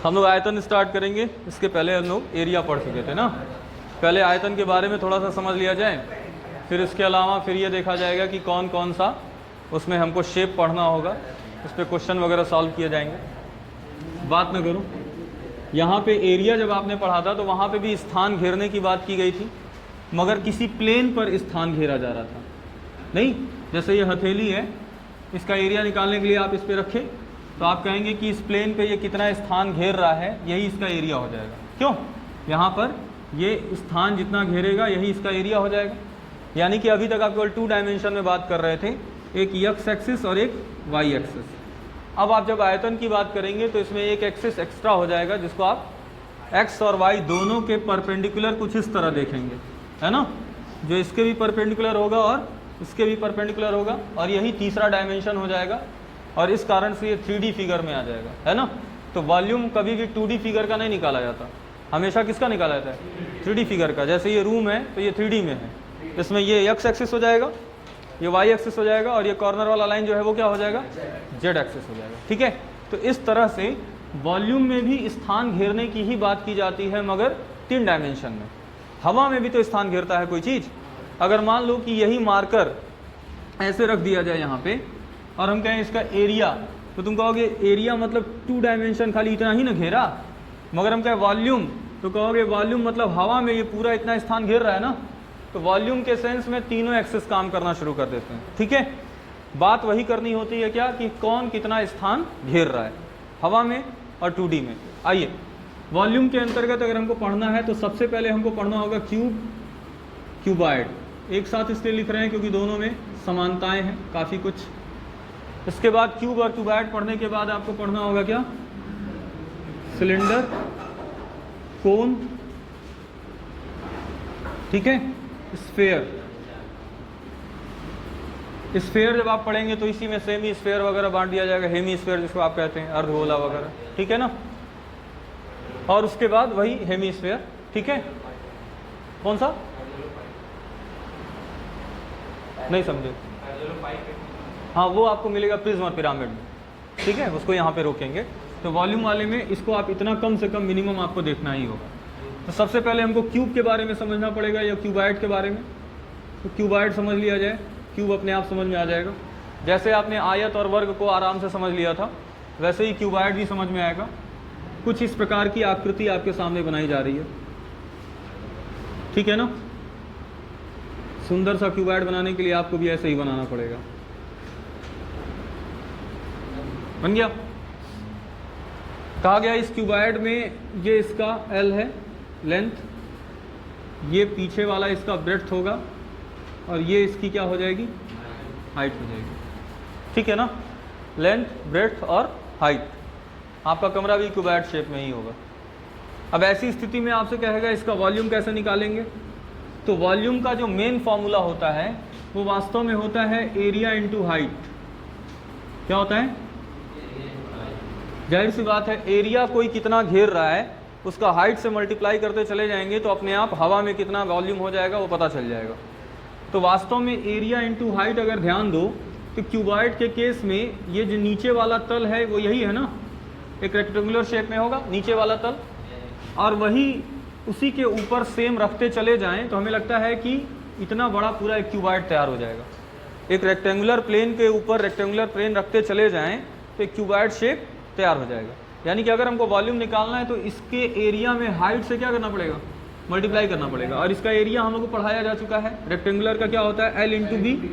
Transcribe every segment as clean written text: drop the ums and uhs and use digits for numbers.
हम लोग आयतन स्टार्ट करेंगे, इसके पहले हम लोग एरिया पढ़ चुके थे ना। पहले आयतन के बारे में थोड़ा सा समझ लिया जाए, फिर इसके अलावा फिर ये देखा जाएगा कि कौन कौन सा उसमें हमको शेप पढ़ना होगा, उस पर क्वेश्चन वगैरह सॉल्व किए जाएंगे। बात ना करूँ, यहाँ पे एरिया जब आपने पढ़ा था तो वहाँ पे भी स्थान घेरने की बात की गई थी, मगर किसी प्लेन पर स्थान घेरा जा रहा था। नहीं, जैसे ये हथेली है, इसका एरिया निकालने के लिए आप इस पर रखें तो आप कहेंगे कि इस प्लेन पे ये कितना स्थान घेर रहा है, यही इसका एरिया हो जाएगा। क्यों? यहाँ पर ये स्थान जितना घेरेगा यही इसका एरिया हो जाएगा। यानी कि अभी तक आप केवल 2 डायमेंशन में बात कर रहे थे, एक एक्स एक्सिस और एक वाई एक्सिस। अब आप जब आयतन की बात करेंगे तो इसमें एक एक्सिस एक्स्ट्रा हो जाएगा, जिसको आप एक्स और वाई दोनों के परपेंडिकुलर कुछ इस तरह देखेंगे, है ना, जो इसके भी परपेंडिकुलर होगा और इसके भी परपेंडिकुलर होगा, और यही तीसरा डायमेंशन हो जाएगा, और इस कारण से ये 3D फिगर में आ जाएगा, है ना। तो वॉल्यूम कभी भी 2D फिगर का नहीं निकाला जाता, हमेशा किसका निकाला जाता है? 3D फिगर का। जैसे ये रूम है तो ये 3D में है, इसमें ये एक्स एक्सिस हो जाएगा, ये वाई एक्सिस हो जाएगा, और ये कॉर्नर वाला लाइन जो है वो क्या हो जाएगा? जेड एक्सिस हो जाएगा। ठीक है, तो इस तरह से वॉल्यूम में भी स्थान घेरने की ही बात की जाती है, मगर 3 डायमेंशन में। हवा में भी तो स्थान घेरता है कोई चीज़। अगर मान लो कि यही मार्कर ऐसे रख दिया जाए यहाँ पे, और हम कहें इसका एरिया, तो तुम कहोगे एरिया मतलब 2 डायमेंशन खाली इतना ही ना घेरा। मगर हम कहें वॉल्यूम, तो कहोगे वॉल्यूम मतलब हवा में ये पूरा इतना स्थान घेर रहा है ना। तो वॉल्यूम के सेंस में तीनों एक्सिस काम करना शुरू कर देते हैं। ठीक है, बात वही करनी होती है क्या, कि कौन कितना स्थान घेर रहा है, हवा में और 2D में। आइए, वॉल्यूम के अंतर्गत अगर हमको पढ़ना है तो सबसे पहले हमको पढ़ना होगा क्यूब, क्यूबॉइड। एक साथ इसलिए लिख रहे हैं क्योंकि दोनों में समानताएं हैं काफ़ी कुछ। इसके बाद क्यूब और क्यूबॉइड पढ़ने के बाद आपको पढ़ना होगा क्या? सिलेंडर, कोन, ठीक है, स्फेयर। स्फेयर जब आप पढ़ेंगे तो इसी में सेमी स्फेयर वगैरह बांट दिया जाएगा, हेमी स्फेयर जिसको आप कहते हैं, अर्धगोला वगैरह, ठीक है ना। और उसके बाद वही हेमी स्फेयर, ठीक है। कौन सा? नहीं समझे? हाँ, वो आपको मिलेगा प्रिज्म और पिरामिड में, ठीक है, उसको यहाँ पे रोकेंगे। तो वॉल्यूम वाले में इसको आप इतना कम से कम मिनिमम आपको देखना ही होगा। तो सबसे पहले हमको क्यूब के बारे में समझना पड़ेगा या क्यूबॉइड के बारे में। तो क्यूबॉइड समझ लिया जाए, क्यूब अपने आप समझ में आ जाएगा। जैसे आपने आयत और वर्ग को आराम से समझ लिया था, वैसे ही क्यूबॉइड भी समझ में आएगा। कुछ इस प्रकार की आकृति आपके सामने बनाई जा रही है, ठीक है ना। सुंदर सा क्यूबॉइड बनाने के लिए आपको भी ऐसे ही बनाना पड़ेगा। बन गया? कहा गया इस क्यूबॉइड में ये इसका L है लेंथ, ये पीछे वाला इसका ब्रेड्थ होगा, और ये इसकी क्या हो जाएगी? हाइट हो जाएगी, ठीक है ना। लेंथ, ब्रेड्थ और हाइट। आपका कमरा भी क्यूबॉइड शेप में ही होगा। अब ऐसी स्थिति में आपसे कहेगा इसका वॉल्यूम कैसे निकालेंगे। तो वॉल्यूम का जो मेन फॉर्मूला होता है वो वास्तव में होता है एरिया इंटू हाइट। क्या होता है? जाहिर सी बात है, एरिया कोई कितना घेर रहा है उसका हाइट से मल्टीप्लाई करते चले जाएंगे तो अपने आप हवा में कितना वॉल्यूम हो जाएगा वो पता चल जाएगा। तो वास्तव में एरिया इंटू हाइट अगर ध्यान दो तो क्यूबॉइड के केस में ये जो नीचे वाला तल है वो यही है ना, एक रेक्टेंगुलर शेप में होगा नीचे वाला तल, और वही उसी के ऊपर सेम रखते चले जाएं तो हमें लगता है कि इतना बड़ा पूरा एक क्यूबॉइड तैयार हो जाएगा। एक रेक्टेंगुलर प्लेन के ऊपर रेक्टेंगुलर प्लेन रखते चले जाएं तो एक क्यूबॉइड शेप तैयार हो जाएगा। यानी कि अगर हमको वॉल्यूम निकालना है तो इसके एरिया में हाइट से क्या करना पड़ेगा? मल्टीप्लाई करना पड़ेगा। और इसका एरिया हम लोग को पढ़ाया जा चुका है, रेक्टेंगुलर का क्या होता है? L इंटू बी,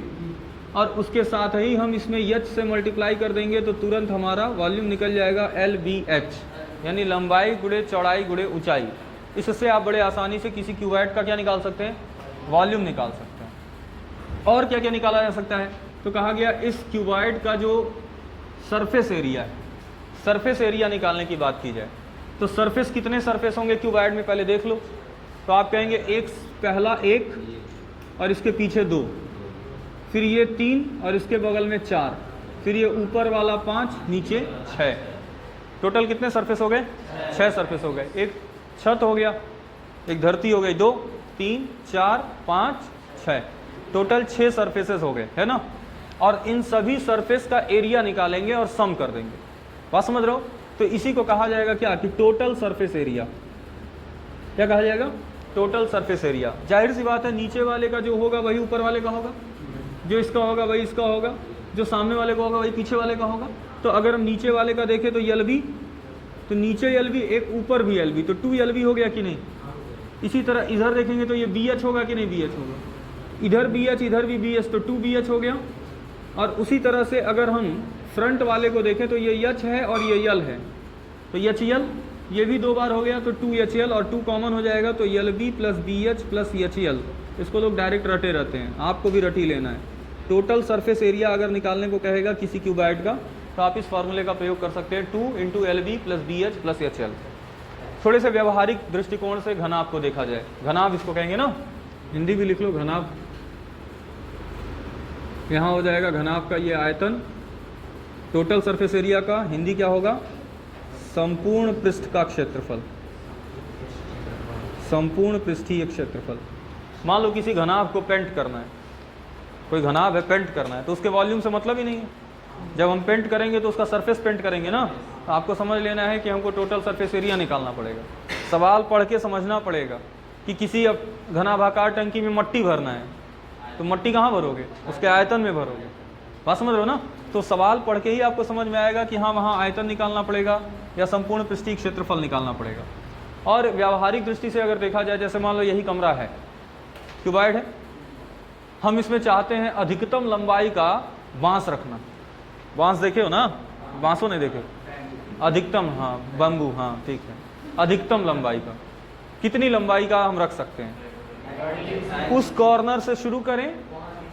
और उसके साथ ही हम इसमें H से मल्टीप्लाई कर देंगे तो तुरंत हमारा वॉल्यूम निकल जाएगा LBH, यानी लंबाई गुणे चौड़ाई गुणे ऊंचाई। इससे आप बड़े आसानी से किसी क्यूबॉइड का क्या निकाल सकते हैं? वॉल्यूम निकाल सकते हैं। और क्या क्या निकाला जा सकता है? तो कहा गया इस क्यूबॉइड का जो सरफेस एरिया है, सरफेस एरिया निकालने की बात की जाए तो सरफेस कितने सरफेस होंगे क्यूबॉइड में पहले देख लो। तो आप कहेंगे एक, पहला 1 और इसके पीछे 2, फिर ये 3 और इसके बगल में 4, फिर ये ऊपर वाला 5, नीचे 6। टोटल कितने सरफेस हो गए? 6 सरफेस हो गए। एक छत हो गया, एक धरती हो गई, 2, 3, 4, 5, 6, टोटल 6 सरफेसेस हो गए, है ना। और इन सभी सरफेस का एरिया निकालेंगे और सम कर देंगे। बात समझ रहे हो? तो इसी को कहा जाएगा क्या कि टोटल सरफेस एरिया। क्या कहा जाएगा? Total surface area. जाहिर सी बात है नीचे वाले का जो होगा वही ऊपर वाले का होगा, जो इसका होगा वही इसका होगा, जो सामने वाले का होगा वही पीछे वाले का होगा। तो अगर हम नीचे वाले का देखें तो यल बी, तो नीचे यल बी, एक ऊपर भी यल बी, तो 2 यल बी हो गया कि नहीं। इसी तरह इधर देखेंगे तो ये बी एच होगा कि नहीं, बी एच होगा, इधर बी एच इधर भी बी एच, तो 2 बी एच हो गया। और उसी तरह से अगर हम फ्रंट वाले को देखें तो ये यच है और ये यल है, तो यच यल, ये भी 2 बार हो गया, तो 2 एच यल और 2 कॉमन हो जाएगा, तो L B plus B H plus H L. इसको लोग डायरेक्ट रटे रहते हैं, आपको भी रटी लेना है। टोटल सरफेस एरिया अगर निकालने को कहेगा किसी क्यूबाइड का, तो आप इस फॉर्मूले का प्रयोग कर सकते हैं, 2 into L B plus B H plus H L. थोड़े से व्यवहारिक दृष्टिकोण से घनाभ को देखा जाए, घनाभ इसको कहेंगे ना, हिंदी भी लिख लो घनाभ। यहाँ हो जाएगा घनाभ का ये आयतन, टोटल सरफेस एरिया का हिंदी क्या होगा? संपूर्ण पृष्ठ का क्षेत्रफल, संपूर्ण पृष्ठीय क्षेत्रफल। मान लो किसी घनाभ को पेंट करना है, कोई घनाभ है पेंट करना है, तो उसके वॉल्यूम से मतलब ही नहीं है। जब हम पेंट करेंगे तो उसका सरफेस पेंट करेंगे ना, तो आपको समझ लेना है कि हमको टोटल सरफेस एरिया निकालना पड़ेगा। सवाल पढ़ के समझना पड़ेगा कि किसी अब घनाभाकार टंकी में मट्टी भरना है, तो मट्टी कहाँ भरोगे? उसके आयतन में भरोगे। बात समझ रहे हो ना? तो सवाल पढ़ के ही आपको समझ में आएगा कि हाँ वहाँ आयतन निकालना पड़ेगा या संपूर्ण पृष्ठीय क्षेत्रफल निकालना पड़ेगा। और व्यावहारिक दृष्टि से अगर देखा जाए, जैसे मान लो यही कमरा है, क्यूबाइड है, हम इसमें चाहते हैं अधिकतम लंबाई का बांस रखना। बांस देखे हो ना? बांसों नहीं देखे? अधिकतम, हाँ बम्बू, हाँ ठीक है। अधिकतम लंबाई का, कितनी लंबाई का हम रख सकते हैं? उस कॉर्नर से शुरू करें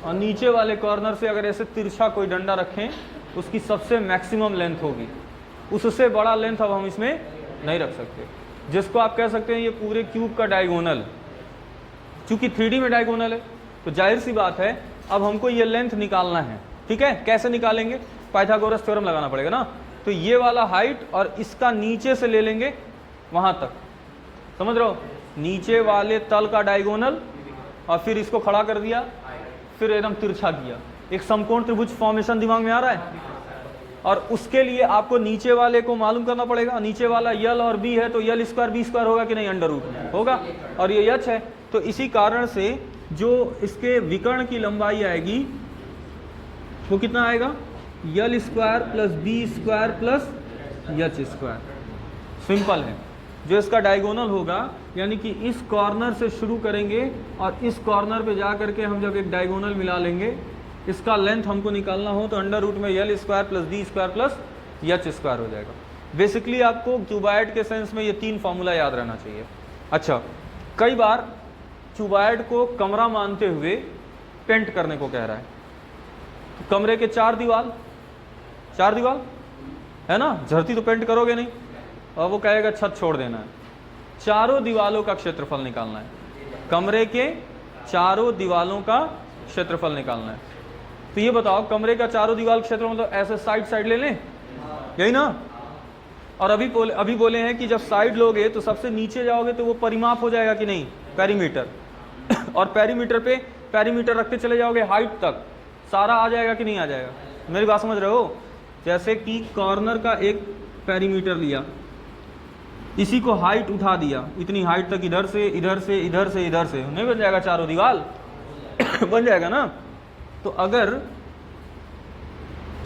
और नीचे वाले कॉर्नर से अगर ऐसे तिरछा कोई डंडा रखें, उसकी सबसे मैक्सिमम लेंथ होगी। उससे बड़ा लेंथ अब हम इसमें नहीं रख सकते, जिसको आप कह सकते हैं ये पूरे क्यूब का डायगोनल। चूंकि 3D में डायगोनल है तो जाहिर सी बात है अब हमको ये लेंथ निकालना है। ठीक है, कैसे निकालेंगे? पाइथागोरस थ्योरम लगाना पड़ेगा ना। तो ये वाला हाइट और इसका नीचे से ले लेंगे वहां तक, समझ रहे हो? नीचे वाले तल का डायगोनल और फिर इसको खड़ा कर दिया, फिर एकदम तिरछा किया, एक समकोण त्रिभुज फॉर्मेशन दिमाग में आ रहा है। और उसके लिए आपको नीचे वाले को मालूम करना पड़ेगा, नीचे वाला यल और बी है, तो यल स्क्वायर बी स्क्वायर होगा कि नहीं? अंडर रूट में होगा। और ये यच है, तो इसी कारण से जो इसके विकर्ण की लंबाई आएगी वो कितना आएगा? L square plus B square plus H square. Simple है। जो इसका डायगोनल होगा, यानी कि इस कॉर्नर से शुरू करेंगे और इस कॉर्नर पे जा करके हम जब एक डायगोनल मिला लेंगे, इसका लेंथ हमको निकालना हो तो अंडर रूट में L square plus B square plus H square हो जाएगा। बेसिकली आपको क्यूबाइड के सेंस में ये 3 फार्मूला याद रहना चाहिए। अच्छा, कई बार क्यूबाइड को कमरा मानते हुए पेंट करने को कह रहा है। कमरे के 4 दीवार है ना, धरती तो पेंट करोगे नहीं, और वो कहेगा छत छोड़ देना है। चारों दीवालों का क्षेत्रफल निकालना है, कमरे के चारों दीवालों का क्षेत्रफल निकालना है। तो ये बताओ, कमरे का चारों दीवार क्षेत्रफल मतलब ऐसे साइड ले लें, यही ना? और अभी बोले हैं कि जब साइड लोगे तो सबसे नीचे जाओगे तो वो परिमाप हो जाएगा कि नहीं? पेरीमीटर। और पेरीमीटर रखते चले जाओगे हाइट तक, सारा आ जाएगा कि नहीं आ जाएगा? मेरी बात समझ रहे हो? जैसे कि कॉर्नर का एक पेरीमीटर लिया, इसी को हाइट उठा दिया, इतनी हाइट तक, इधर से इधर से इधर से इधर से, नहीं बन जाएगा चारों दीवार? बन जाएगा ना? तो अगर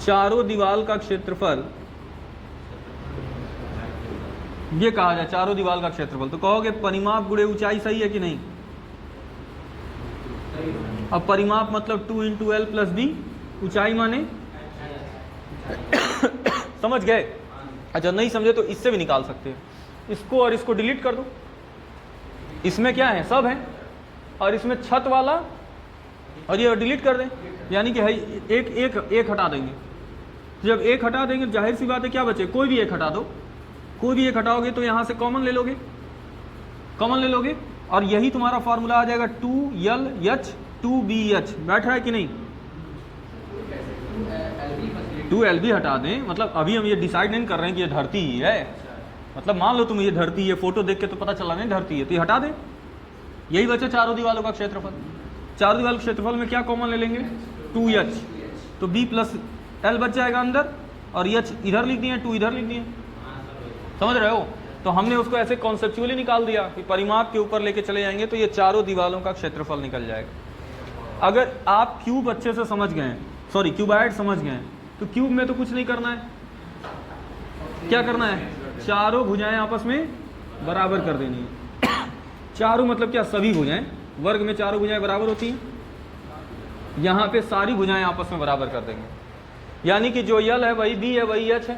चारों दीवार का क्षेत्रफल ये कहा जाए, चारों दीवार का क्षेत्रफल, तो कहोगे परिमाप गुणे ऊंचाई सही है कि नहीं? अब परिमाप मतलब 2 इंटू एल प्लस बी, ऊंचाई माने समझ गए? अच्छा, नहीं समझे तो इससे भी निकाल सकते हैं। इसको और इसको डिलीट कर दो, इसमें क्या है? सब है, और इसमें छत वाला और ये डिलीट कर दें, यानी कि है एक हटा देंगे। जब एक हटा देंगे जाहिर सी बात है क्या बचे? कोई भी एक हटा दो, कोई भी एक हटाओगे तो यहाँ से कॉमन ले लोगे, और यही तुम्हारा फॉर्मूला आ जाएगा 2LH 2BH। बैठ रहा है कि नहीं? 2LB हटा दें, मतलब अभी हम ये डिसाइड नहीं कर रहे हैं कि ये धरती ही है, मतलब मान लो तुम ये धरती है, फोटो देख के तो पता चला नहीं धरती है, तो ये हटा दें, यही बचे चारों दीवारों का क्षेत्रफल। चारों दीवारों के क्षेत्रफल में क्या कॉमन ले लेंगे? 2H, तो B प्लस L बच जाएगा अंदर, और H इधर लिख दिए, 2 इधर लिख दिए, समझ रहे हो? तो हमने उसको ऐसे कॉन्सेप्चुअली निकाल दिया कि परिमाप के ऊपर लेके चले जाएंगे तो ये चारों दीवारों का क्षेत्रफल निकल जाएगा। अगर आप क्यूब अच्छे से समझ गए, सॉरी क्यूबाइड समझ गए, तो क्यूब में तो कुछ नहीं करना है। क्या करना है? चारों भुजाएं आपस में बराबर कर देनी है। चारों मतलब क्या? सभी भुजाएं। वर्ग में चारों भुजाएं बराबर होती हैं, यहाँ पे सारी भुजाएं आपस में बराबर कर देंगे। यानी कि जो यल है वही बी है, वही एच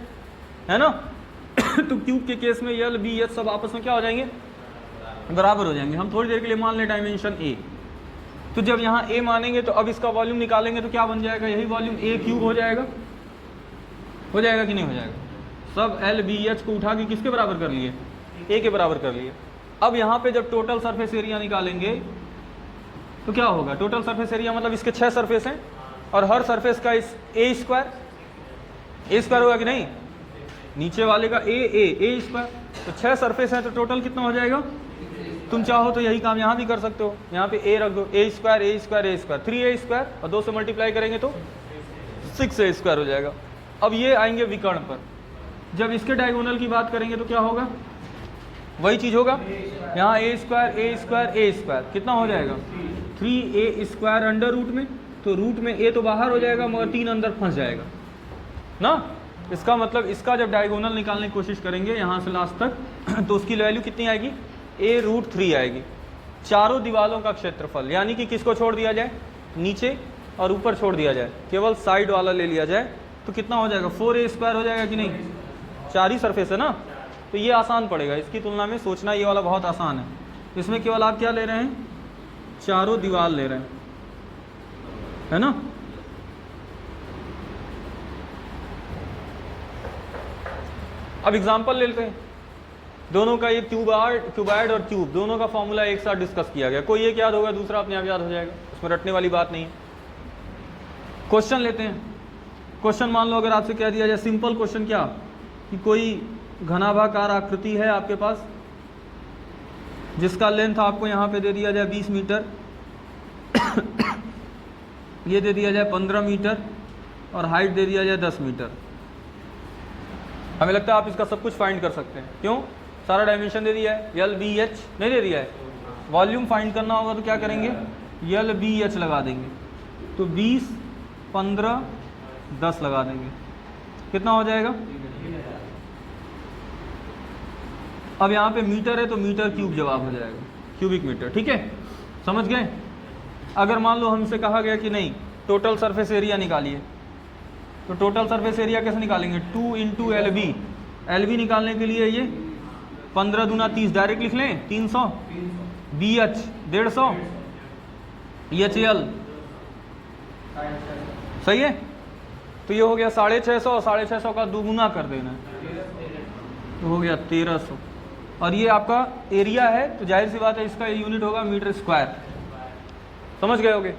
है ना? तो क्यूब के केस में यल बी एच सब आपस में क्या हो जाएंगे? बराबर हो जाएंगे। हम थोड़ी देर के लिए मान लें डायमेंशन ए, तो जब यहाँ ए मानेंगे तो अब इसका वॉल्यूम निकालेंगे तो क्या बन जाएगा? यही वॉल्यूम ए क्यूब हो जाएगा। हो जाएगा कि नहीं हो जाएगा? सब एल बी एच को उठा के किसके बराबर कर लिए? ए के बराबर कर लिए। अब यहाँ पे जब टोटल सरफेस एरिया निकालेंगे तो क्या होगा? टोटल सरफेस एरिया मतलब इसके 6 सरफेस हैं और हर सरफेस का इस ए स्क्वायर होगा कि नहीं? नीचे वाले का ए स्क्वायर, तो 6 सरफेस हैं तो टोटल कितना हो जाएगा? तुम चाहो तो यही काम यहाँ भी कर सकते हो। यहाँ पे ए रख दो, ए स्क्वायर 3a स्क्वायर और 2 से मल्टीप्लाई करेंगे तो 6a स्क्वायर हो जाएगा। अब ये आएंगे विकर्ण पर। जब इसके डायगोनल की बात करेंगे तो क्या होगा? वही चीज़ होगा। यहाँ ए स्क्वायर कितना हो जाएगा? 3a स्क्वायर अंडर रूट में, तो रूट में ए तो बाहर हो जाएगा मगर 3 अंदर फंस जाएगा ना। इसका मतलब इसका जब डायगोनल निकालने की कोशिश करेंगे यहाँ से लास्ट तक तो उसकी वैल्यू कितनी आएगी? a√3 आएगी। चारों दीवारों का क्षेत्रफल, यानी कि किसको छोड़ दिया जाए? नीचे और ऊपर छोड़ दिया जाए, केवल साइड वाला ले लिया जाए तो कितना हो जाएगा? 4a स्क्वायर हो जाएगा कि नहीं? 4 ही सरफेस है ना, तो ये आसान पड़ेगा। इसकी तुलना में सोचना ये वाला बहुत आसान है। इसमें केवल आप क्या ले रहे हैं? चारों दीवार ले रहे हैं, है ना। अब एग्जांपल ले लेते हैं। दोनों का ये क्यूबाइड और क्यूब दोनों का फॉर्मूला एक साथ डिस्कस किया गया। कोई एक याद होगा, दूसरा अपने आप याद हो जाएगा, उसमें रटने वाली बात नहीं है। क्वेश्चन लेते हैं। क्वेश्चन मान लो अगर आपसे कह दिया जाए, सिंपल क्वेश्चन क्या, कि कोई घनाभाकार आकृति है आपके पास जिसका लेंथ आपको यहाँ पे दे दिया जाए 20 मीटर, ये दे दिया जाए 15 मीटर और हाइट दे दिया जाए 10 मीटर। हमें लगता है आप इसका सब कुछ फाइंड कर सकते हैं। क्यों? सारा डायमेंशन दे दिया है, यल बी एच नहीं दे दिया है। वॉल्यूम फाइंड करना होगा तो क्या करेंगे? यल बी एच लगा देंगे, तो 20, 15, 10 लगा देंगे, कितना हो जाएगा? अब यहाँ पे मीटर है तो मीटर क्यूब जवाब हो जाएगा, क्यूबिक मीटर। ठीक है, समझ गए? अगर मान लो हमसे कहा गया कि नहीं टोटल सरफेस एरिया निकालिए, तो टोटल सरफेस एरिया कैसे निकालेंगे? 2 इंटू एल बी निकालने के लिए ये 15 दूना 30 डायरेक्ट लिख लें, 300, बी एच 150, एच एल, सही है। तो ये हो गया 650 और 650 का दुगुना कर देना है तो हो गया 1300। और ये आपका एरिया है तो जाहिर सी बात है इसका यूनिट होगा मीटर स्क्वायर। समझ गए होगे?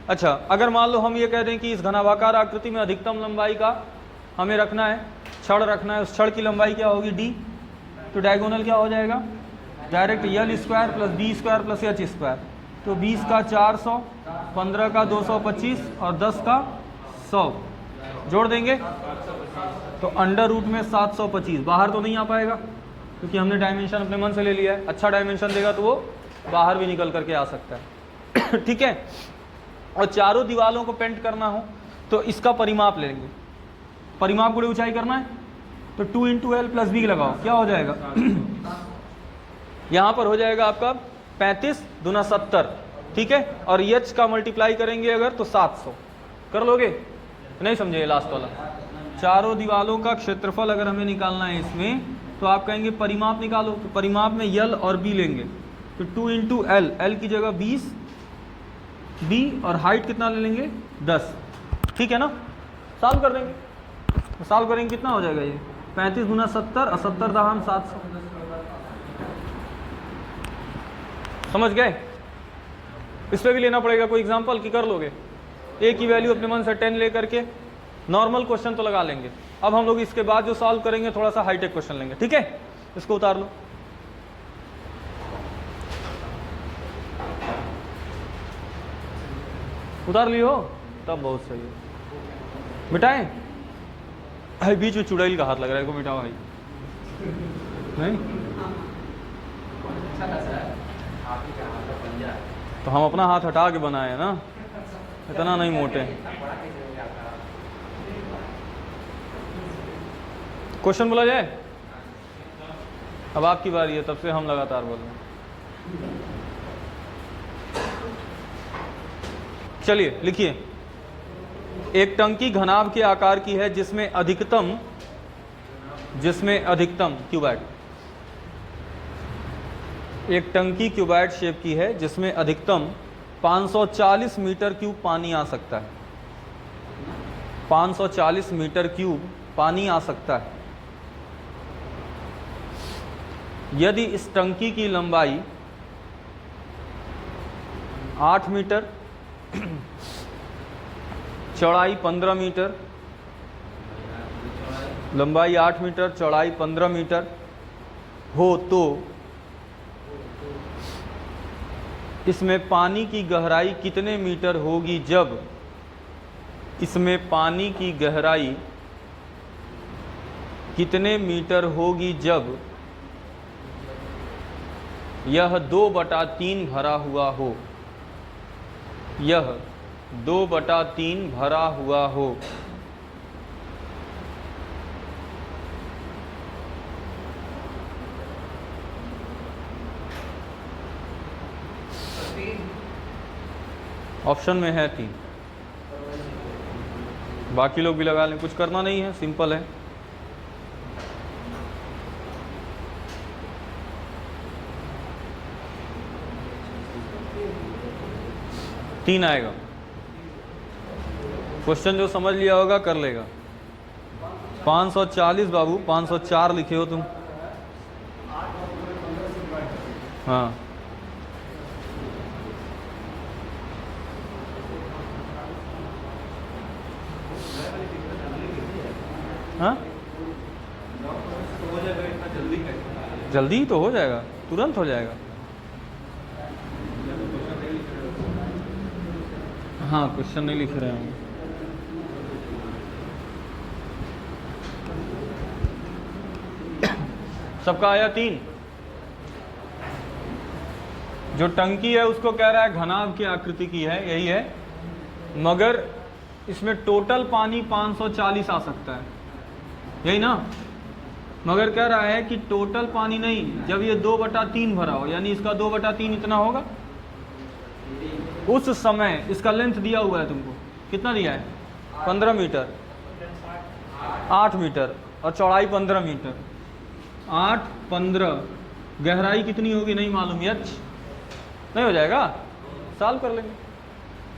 अच्छा, अगर मान लो हम ये कह दें कि इस घनाभाकार आकृति में अधिकतम लंबाई का हमें रखना है, छड़ रखना है, उस छड़ की लंबाई क्या होगी? d, तो डायगोनल क्या हो जाएगा? Direct L square plus B square plus H square. तो 20 का 400, 15 का 225 और 10 का 100 जोड़ देंगे तो अंडर रूट में 725। बाहर तो नहीं आ पाएगा क्योंकि हमने डायमेंशन अपने मन से ले लिया है। अच्छा डायमेंशन देगा तो वो बाहर भी निकल करके आ सकता है। ठीक है, और चारों दीवारों को पेंट करना हो तो इसका परिमाप लेंगे। परिमाप गुणे ऊंचाई करना है तो 2 इंटू एल प्लस बी लगाओ, क्या हो जाएगा? यहाँ पर हो जाएगा आपका 35 दूना 70। ठीक है, और एच का मल्टीप्लाई करेंगे अगर तो 700। कर लोगे? नहीं समझे लास्ट वाला? चारों दीवारों का क्षेत्रफल अगर हमें निकालना है इसमें तो आप कहेंगे परिमाप निकालो, तो परिमाप में यल और बी लेंगे तो 2 इंटू एल, एल की जगह 20, बी और हाइट कितना ले लेंगे? 10। ठीक है ना, सॉल्व कर देंगे। तो सॉल्व करेंगे कितना हो जाएगा? ये 35 गुना 70 और 70 दहाम 700। समझ गए? इस पर भी लेना पड़ेगा कोई एग्जांपल कि कर लोगे? ए की वैल्यू अपने मन से 10 ले करके नॉर्मल क्वेश्चन तो लगा लेंगे। अब हम लोग इसके बाद जो सॉल्व करेंगे थोड़ा सा हाईटेक क्वेश्चन लेंगे। ठीक है, इसको उतार लो। उतार लियो तब बहुत सही है। मिटाएं? बीच में चुड़ैल का हाथ लग रहा है, को मिटाओ भाई। नहीं तो हम अपना हाथ हटा के बनाए हैं ना, इतना नहीं मोटे। क्वेश्चन बोला जाए, अब आपकी बारी है, तब से हम लगातार बोल रहे हैं। चलिए लिखिए, एक टंकी घनाभ के आकार की है जिसमें अधिकतम क्यूबॉइड, एक टंकी क्यूबॉइड शेप की है जिसमें अधिकतम 540 मीटर क्यूब पानी आ सकता है। 540 मीटर क्यूब पानी आ सकता है। यदि इस टंकी की लंबाई 8 मीटर, चौड़ाई 15 मीटर, लंबाई 8 मीटर, चौड़ाई 15 मीटर हो तो इसमें पानी की गहराई कितने मीटर होगी जब, इसमें पानी की गहराई कितने मीटर होगी जब यह 2/3 भरा हुआ हो, यह 2/3 भरा हुआ हो। ऑप्शन में है 3, बाकी लोग भी लगा लें, कुछ करना नहीं है, सिंपल है। तीन आएगा। क्वेश्चन जो समझ लिया होगा कर लेगा। 540 बाबू, 504 लिखे हो तुम। हाँ हाँ, जल्दी ही तो हो जाएगा, तुरंत हो जाएगा। हाँ क्वेश्चन नहीं लिख रहे हैं। सबका आया 3। जो टंकी है उसको कह रहा है घनाभ की आकृति की है, यही है, मगर इसमें टोटल पानी 540 आ सकता है, यही ना। मगर कह रहा है कि टोटल पानी नहीं, जब ये 2/3 भरा हो, यानी इसका 2/3 इतना होगा। उस समय इसका लेंथ दिया हुआ है तुमको, कितना दिया है? 15 मीटर, 8 मीटर और चौड़ाई 15 मीटर। 8, 15, गहराई कितनी होगी नहीं मालूम, यच नहीं हो जाएगा, सॉल्व कर लेंगे।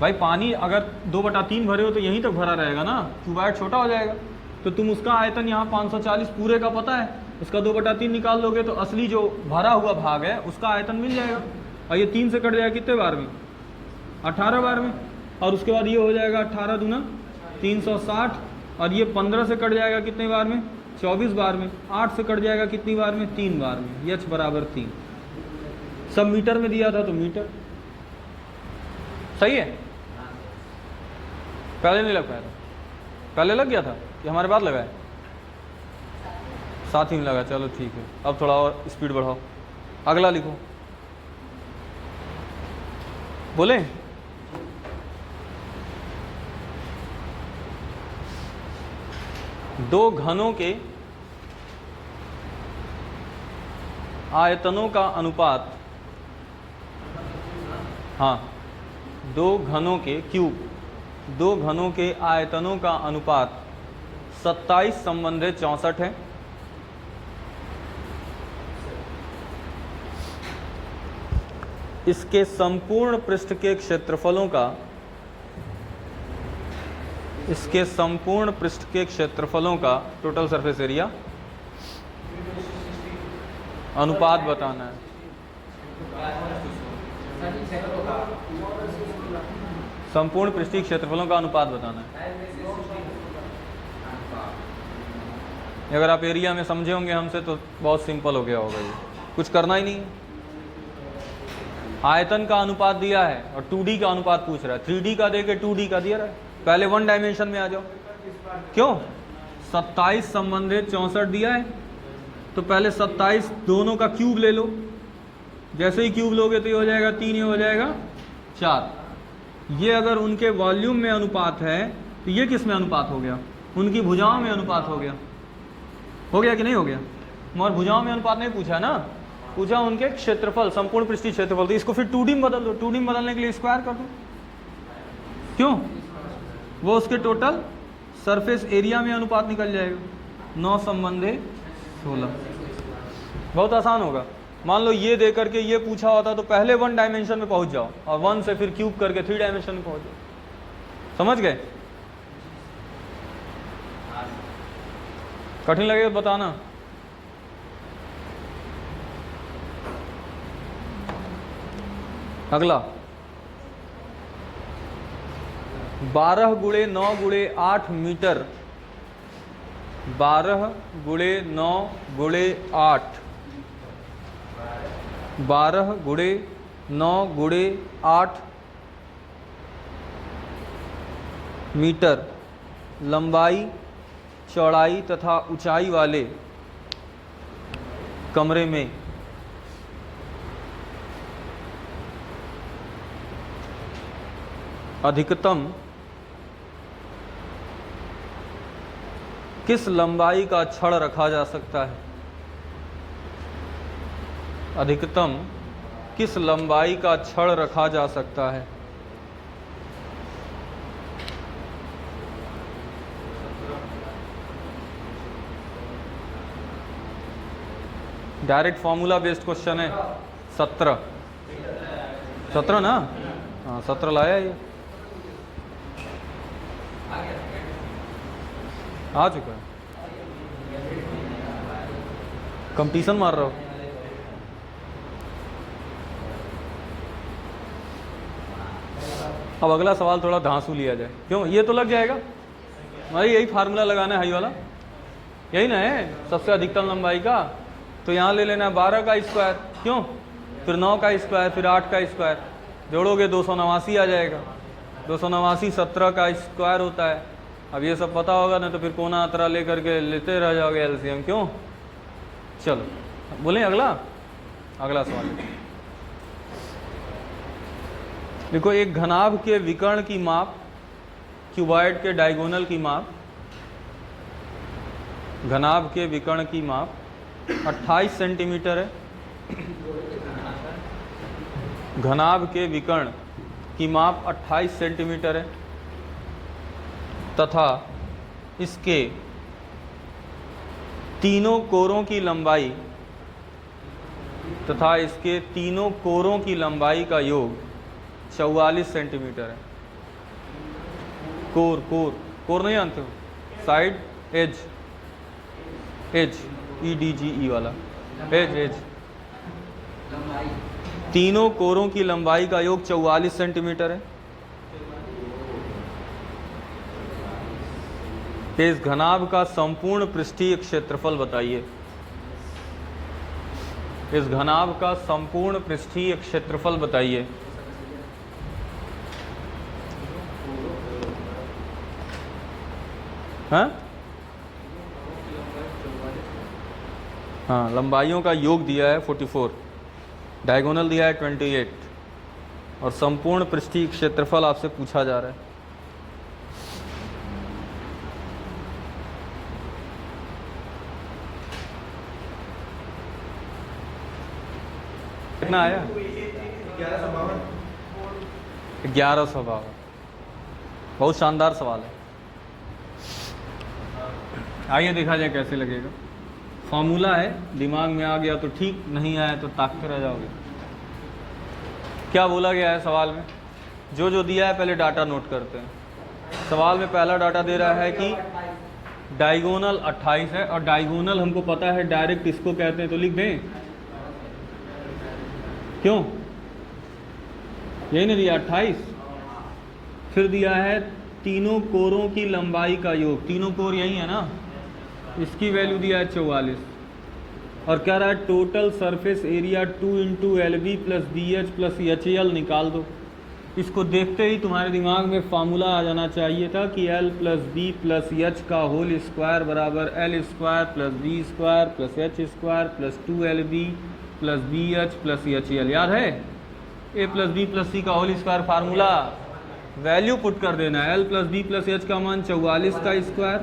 भाई पानी अगर 2/3 भरे हो तो यहीं तक भरा रहेगा ना, क्यूबॉइड छोटा हो जाएगा। तो तुम उसका आयतन यहाँ 540 पूरे का पता है, उसका 2/3 निकाल लोगे तो असली जो भरा हुआ भाग है उसका आयतन मिल जाएगा। और ये 3 से कट जाएगा कितने बार में? 18 बार में। और उसके बाद ये हो जाएगा 18 दूना 360, और ये 15 से कट जाएगा कितने बार में? 24 बार में। 8 से कट जाएगा कितनी बार में? 3 बार में। यच बराबर 3। सब मीटर में दिया था तो मीटर सही है। पहले नहीं लग पाया था, पहले लग गया था कि हमारे बाद लगा है? साथ ही में लगा, चलो ठीक है। अब थोड़ा और स्पीड बढ़ाओ, अगला लिखो। बोले दो घनों के आयतनों का अनुपात, हाँ, दो घनों के क्यूब, दो घनों के आयतनों का अनुपात 27 संबंधित 64 है। इसके संपूर्ण पृष्ठ के क्षेत्रफलों का, इसके संपूर्ण पृष्ठ के क्षेत्रफलों का टोटल सरफेस एरिया अनुपात बताना है। संपूर्ण पृष्ठीय क्षेत्रफलों का अनुपात बताना है। अगर आप एरिया में समझे होंगे हमसे तो बहुत सिंपल हो गया होगा, ये कुछ करना ही नहीं। आयतन का अनुपात दिया है और 2D का अनुपात पूछ रहा है। 3D का देके 2D का दिया रहा है, पहले 1 डायमेंशन में आ जाओ। क्यों? 27 संबंधित 64 दिया है, तो पहले 27 दोनों का क्यूब ले लो, जैसे ही क्यूब लोगे तो ये हो जाएगा 3, ये हो जाएगा 4। ये अगर उनके वॉल्यूम में अनुपात है तो ये किस में अनुपात हो गया? उनकी भुजाओं में अनुपात हो गया कि नहीं हो गया? मगर भुजाओं में अनुपात नहीं पूछा ना, पूछा उनके क्षेत्रफल, संपूर्ण पृष्ठीय क्षेत्रफल। तो इसको फिर 2D में बदल दो, 2D में बदलने के लिए स्क्वायर कर दो। क्यों? वो उसके टोटल सरफेस एरिया में अनुपात निकल जाएगा। 9 संबंधे 16, बहुत आसान होगा। मान लो ये दे करके ये पूछा होता तो पहले 1 डायमेंशन में पहुंच जाओ और 1 से फिर क्यूब करके 3 डायमेंशन में पहुंच जाओ। समझ गए? कठिन लगेगा बताना। अगला 12 गुणे 9 गुणे 8 मीटर, 12 गुणे 9 गुणे 8, 12 गुणे 9 गुणे 8 मीटर लंबाई, चौड़ाई तथा ऊंचाई वाले कमरे में अधिकतम किस लंबाई का छड़ रखा जा सकता है? अधिकतम किस लंबाई का छड़ रखा जा सकता है? डायरेक्ट फॉर्मूला बेस्ड क्वेश्चन है। 17 ना? हाँ 17 लाया ये, आ चुका है। कंपटीशन मार रहा हो। अब अगला सवाल थोड़ा धांसू लिया जाए। क्यों? ये तो लग जाएगा भाई, यही फार्मूला लगाना है हाई वाला, यही ना है सबसे अधिकतम लंबाई का। तो यहाँ ले लेना है 12 का स्क्वायर, क्यों? फिर 9 का स्क्वायर, फिर 8 का स्क्वायर, जोड़ोगे 289 आ जाएगा। 289 17 का स्क्वायर होता है। अब ये सब पता होगा ना तो फिर कोना अतरा ले करके लेते रह जाओगे एलसीएम। क्यों? चलो बोलें अगला सवाल देखो। एक घनाभ के विकर्ण की माप, क्यूबॉइड के डायगोनल की माप, घनाभ के विकर्ण की माप 28 सेंटीमीटर है। घनाभ के विकर्ण की माप 28 सेंटीमीटर है तथा इसके तीनों कोरों की लंबाई का योग 44 सेंटीमीटर है। कोर नहीं जानते हो? साइड एज EDGE वाला एज तीनों कोरों की लंबाई का योग 44 सेंटीमीटर है। इस घनाभ का संपूर्ण पृष्ठीय क्षेत्रफल बताइए। इस घनाभ का संपूर्ण पृष्ठीय क्षेत्रफल बताइए। हाँ, लंबाइयों का योग दिया है 44, डायगोनल दिया है 28 और संपूर्ण पृष्ठीय क्षेत्रफल आपसे पूछा जा रहा है। कितना आया? 1152। बहुत शानदार सवाल है। आइए देखा जाए कैसे लगेगा। फॉर्मूला है, दिमाग में आ गया तो ठीक, नहीं आया तो ताकते रह जाओगे। क्या बोला गया है सवाल में? जो जो दिया है पहले डाटा नोट करते हैं। सवाल में पहला डाटा दे रहा है कि डायगोनल 28 है और डायगोनल हमको पता है डायरेक्ट इसको कहते हैं, तो लिख दें। क्यों? यही नहीं दिया 28। फिर दिया है तीनों कोरों की लंबाई का योग, तीनों कोर यही है ना, इसकी वैल्यू दिया है 44 और कह रहा है total surface area 2 × LB + BH + HL निकाल दो। इसको देखते ही तुम्हारे दिमाग में फार्मूला आ जाना चाहिए था कि L plus B plus H का होल स्क्वायर बराबर L square plus B square plus H square plus 2LB plus B H plus H L. याद है? A plus B plus C का whole square formula, value put कर देना है। L plus B plus H का मान 44 का square,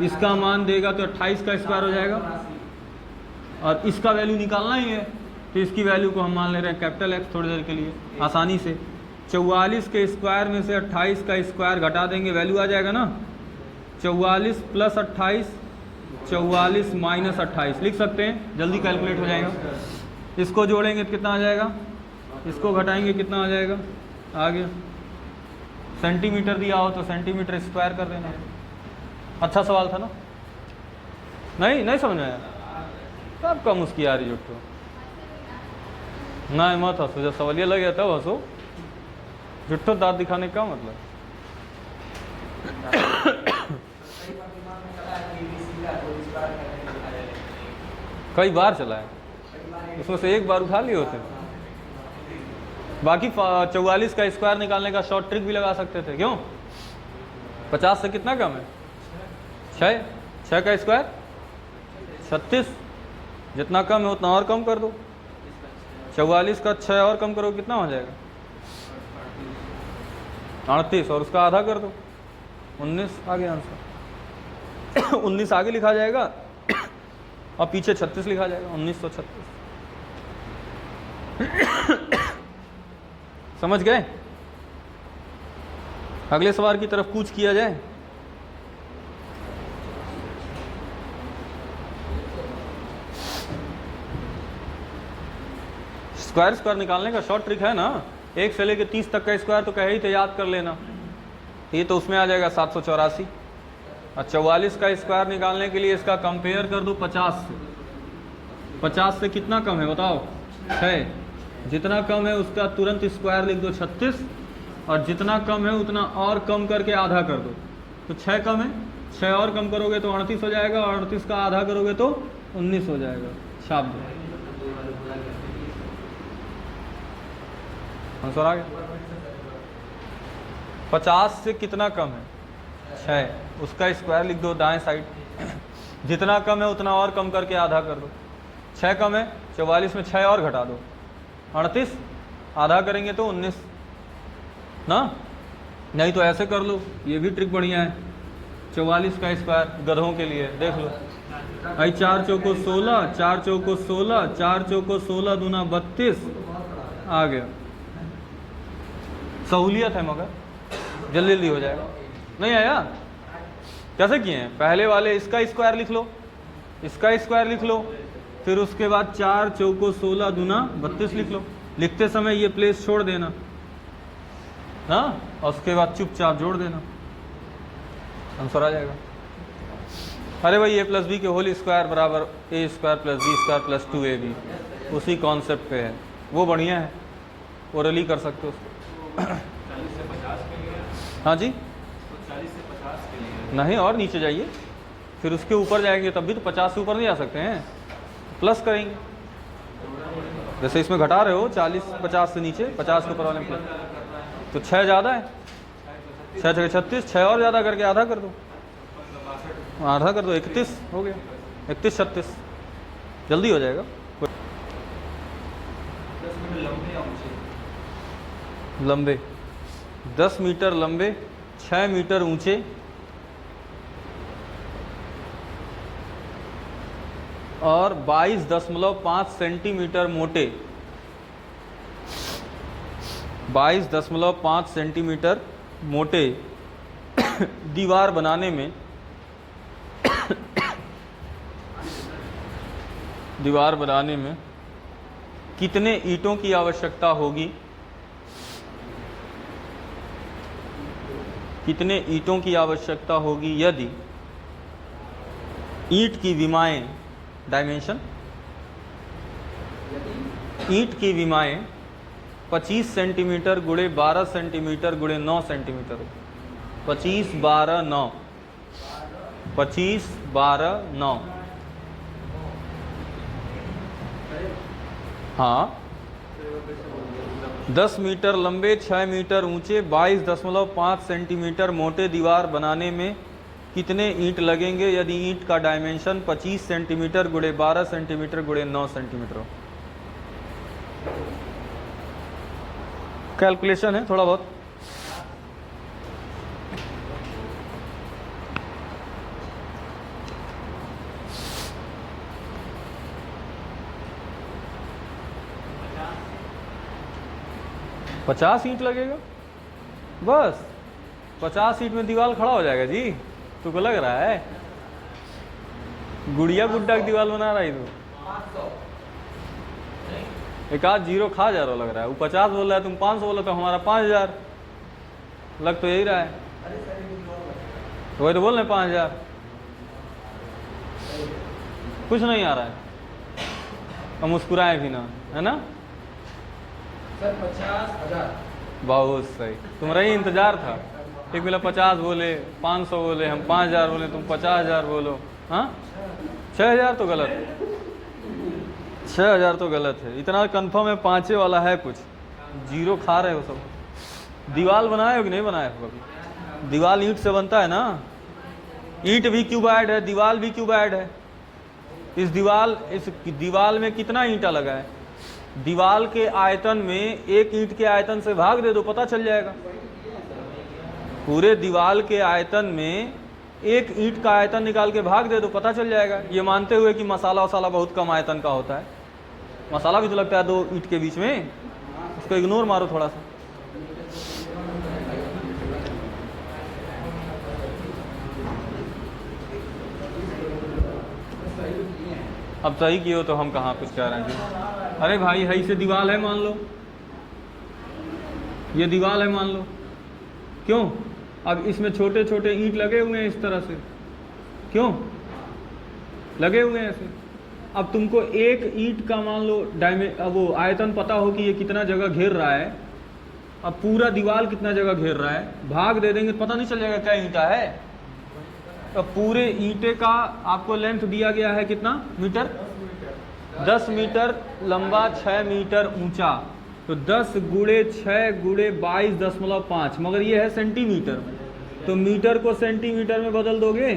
इसका मान देगा तो 28 का स्क्वायर हो जाएगा, और इसका वैल्यू निकालना ही है तो इसकी वैल्यू को हम मान ले रहे हैं कैपिटल X थोड़ी देर के लिए आसानी से। 44 के स्क्वायर में से 28 का स्क्वायर घटा देंगे, वैल्यू आ जाएगा ना 44 प्लस 28, 44 माइनस 28 लिख सकते हैं, जल्दी कैलकुलेट हो जाएगा। इसको जोड़ेंगे तो कितना आ जाएगा, इसको घटाएंगे कितना आ जाएगा, आ गया। सेंटीमीटर दिया हो तो सेंटीमीटर स्क्वायर कर देना। अच्छा सवाल था ना? नहीं समझ में आया? सब कम उसकी आ रही जुट्टो ना, मत हंसो, जब सवालिया लग गया तब हंसो, जुट्टो दांत दिखाने का मतलब। कई बार चला है, उसमें से एक बार उठा लिए होते। बाकी 44 का स्क्वायर निकालने का शॉर्ट ट्रिक भी लगा सकते थे, क्यों? 50 से कितना कम है? 6 का स्क्वायर 36, जितना कम है उतना और कम कर दो। 44 का 6 और कम करो कितना हो जाएगा? 38, और उसका आधा कर दो 19, आगे आंसर 19 आगे लिखा जाएगा और पीछे 36 लिखा जाएगा, 1936। समझ गए? अगले सवाल की तरफ कूच किया जाए। स्क्वायर निकालने का शॉर्ट ट्रिक है ना, 1 से लेकर 30 तक का स्क्वायर तो कहे ही थे, याद कर लेना। ये तो उसमें आ जाएगा 784, और 44 का स्क्वायर निकालने के लिए इसका कंपेयर कर दो 50 से। 50 से कितना कम है बताओ? 6। जितना कम है उसका तुरंत स्क्वायर लिख दो 36, और जितना कम है उतना और कम करके आधा कर दो। तो 6 कम है, 6 और कम करोगे तो 38 हो जाएगा, और 38 का आधा करोगे तो 19 हो जाएगा। छाप दो, आंसर आ गया। 50 से कितना कम है? 6, उसका स्क्वायर लिख दो दाएं साइड। जितना कम है उतना और कम करके आधा कर दो। 6 कम है, 44 में 6 और घटा दो, 38, आधा करेंगे तो 19 ना। नहीं तो ऐसे कर लो, ये भी ट्रिक बढ़िया है। 44 का स्क्वायर गधों के लिए देख लो, आई 4 चौको 16, 4 चौको 16, 4 चौको 16 दूना 32, आ गया। सहूलियत है मगर जल्दी जल्दी हो जाएगा। नहीं आया? कैसे किए हैं? पहले वाले इसका स्क्वायर लिख लो, इसका स्क्वायर लिख लो, फिर उसके बाद 4 चौको 16 दूना 32 लिख लो। लिखते समय ये प्लेस छोड़ देना ना, और उसके बाद चुपचाप जोड़ देना, आंसर आ जाएगा। अरे भाई ए प्लस बी के होल स्क्वायर बराबर A square plus B square plus 2ab, उसी कॉन्सेप्ट पे है, वो बढ़िया है, ओरली कर सकते हो उसको। 40 से 50 के लिए। हाँ जी, तो 40 से 50 के लिए नहीं और नीचे जाइए, फिर उसके ऊपर जाएंगे तब भी तो 50 से ऊपर नहीं जा सकते हैं, प्लस करेंगे। जैसे इसमें घटा रहे हो 40 50 से नीचे, 50 के ऊपर वाले में प्लस, तो 6 ज़्यादा है, 6 जगह 36, 6 और ज़्यादा करके आधा कर दो, आधा कर दो 31 हो गया, 31 36, जल्दी हो जाएगा। 10 मीटर लंबे या ऊंचे? लंबे 10 मीटर लंबे, 6 मीटर ऊंचे और 22.5 सेंटीमीटर मोटे, 22.5 सेंटीमीटर मोटे दीवार बनाने में कितने ईंटों की आवश्यकता होगी? कितने ईंटों की आवश्यकता होगी यदि ईंट की विमाएं डायमेंशन, ईंट की विमाएं 25 सेंटीमीटर गुणे 12 सेंटीमीटर गुणे 9 सेंटीमीटर, 25 12 9, 25 12 9, हाँ 10 मीटर लंबे, 6 मीटर ऊंचे, 22.5 सेंटीमीटर मोटे दीवार बनाने में कितने ईंट लगेंगे यदि ईंट का डायमेंशन 25 सेंटीमीटर गुणे 12 सेंटीमीटर गुणे 9 सेंटीमीटर हो? कैलकुलेशन है थोड़ा बहुत। पचास ईंट लगेगा बस। 50 ईंट में दीवार खड़ा हो जाएगा जी। तुमको लग रहा है गुड़िया गुड्डा की दीवार बना रहा है तू? एक आध जीरो खा जा रहा लग रहा है। वो 50 बोल रहा है, तुम 500 बोला तो हमारा 5000 लग तो यही रहा है। वही तो बोल रहे 5000। कुछ नहीं आ रहा है और मुस्कुराए भी ना, है ना सर 50,000। बहुत सही। तुम्हारा ही इंतजार था। एक मिला 50 बोले, 500 बोले, हम 5000 बोले, तुम 50,000 बोलो। हाँ 6000 तो गलत है। 6000 तो गलत है। इतना कंफर्म है 5 वाला है, कुछ जीरो खा रहे हो सब। दीवार बनाए हो कि नहीं बनाए हो कभी? दीवार ईंट से बनता है ना। ईंट भी क्यूबाइड है, दीवार भी क्यूबाइड है। इस दीवार में कितना ईंटा लगा है? दीवार के आयतन में एक ईंट के आयतन से भाग दे दो, पता चल जाएगा। पूरे दीवार के आयतन में एक ईंट का आयतन निकाल के भाग दे दो, पता चल जाएगा। ये मानते हुए कि मसाला वसाला बहुत कम आयतन का होता है। मसाला भी तो लगता है 2 ईंट के बीच में, उसको इग्नोर मारो थोड़ा सा। अब सही किए हो तो हम कहाँ कुछ कह रहे हैं। अरे भाई है इसे दीवार है मान लो, ये दीवार है मान लो। क्यों? अब इसमें छोटे छोटे ईंट लगे हुए हैं इस तरह से, क्यों लगे हुए हैं ऐसे। अब तुमको एक ईंट का मान लो अब वो आयतन पता हो कि ये कितना जगह घेर रहा है। अब पूरा दीवार कितना जगह घेर रहा है, भाग दे देंगे पता नहीं चल जाएगा क्या ईंटा है। अब पूरे ईंटे का आपको लेंथ दिया गया है कितना मीटर? 10 मीटर लंबा, 6 मीटर ऊंचा। तो 10 गुणे 6 गुणे 22.5, मगर ये है सेंटीमीटर। तो मीटर को सेंटीमीटर में बदल दोगे,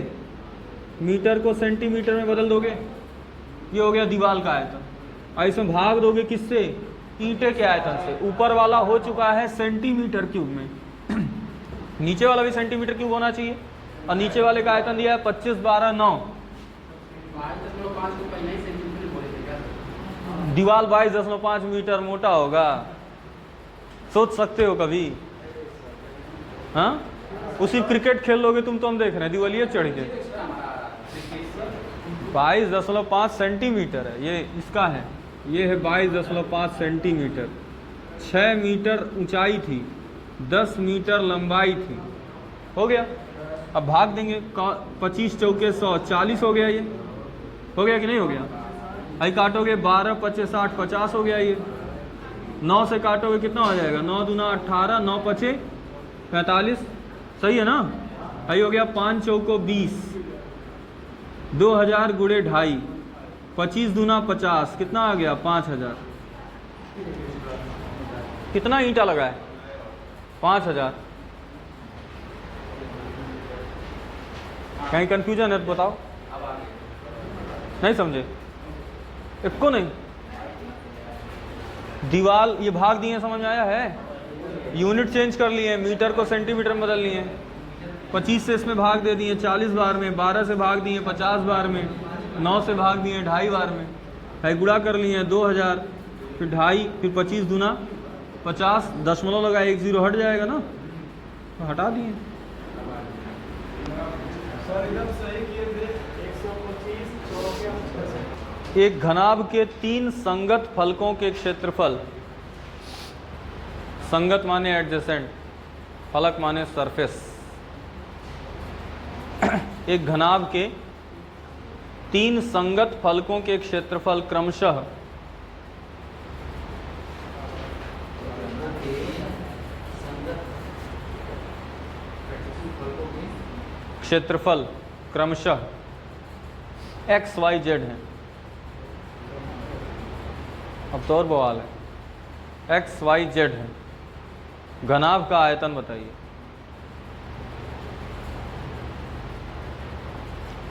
मीटर को सेंटीमीटर में बदल दोगे, ये हो गया दीवार का आयतन। और इसमें भाग दोगे किससे? ईंटे के आयतन से। ऊपर वाला हो चुका है सेंटीमीटर क्यूब में नीचे वाला भी सेंटीमीटर क्यूब होना चाहिए। और नीचे वाले का आयतन दिया है 25, 12, 9। दीवार 22.5 मीटर मोटा होगा, सोच सकते हो कभी? हाँ उसी क्रिकेट खेल लोगे तुम, तो हम देख रहे हैं दिवालिये चढ़ के। 22.5 सेंटीमीटर है ये, इसका है ये है 22.5 सेंटीमीटर। 6 मीटर ऊंचाई थी, 10 मीटर लंबाई थी। हो गया। अब भाग देंगे 25 चौके 100, 40 हो गया। ये हो गया कि नहीं हो गया? आई काटोगे 12 25 60, 50 हो गया। ये 9 से काटोगे कितना हो जाएगा? 9 दूना 18, 9 पचे 45। सही है ना? आई हो गया 5 चौको 20, 2000 गुणे 2.5, 25 दूना 50, कितना आ गया? 5000। कितना ईंटा लगा है? 5000। कहीं कंफ्यूजन है तो बताओ। नहीं समझे? इसको नहीं। दीवार ये भाग दिए, समझ में आया है? यूनिट चेंज कर लिए, मीटर को सेंटीमीटर में बदल लिए। 25 से इसमें भाग दे दिए 40 बार में, 12 से भाग दिए 50 बार में, 9 से भाग दिए 2.5 बार में। है गुणा कर लिए 2000, फिर 2.5, फिर 25 दूना 50, दशमलव लगा 1 0 हट जाएगा ना, तो हटा दिए। एक घनाभ के 3 संगत फलकों के क्षेत्रफल, संगत माने एडजेसेंट, फलक माने सरफेस। एक घनाभ के 3 संगत फलकों के क्षेत्रफल क्रमशः क्षेत्रफल क्रमशः x, y, z है। अब तो और बवाल है। XYZ है। घनाभ का आयतन बताइए।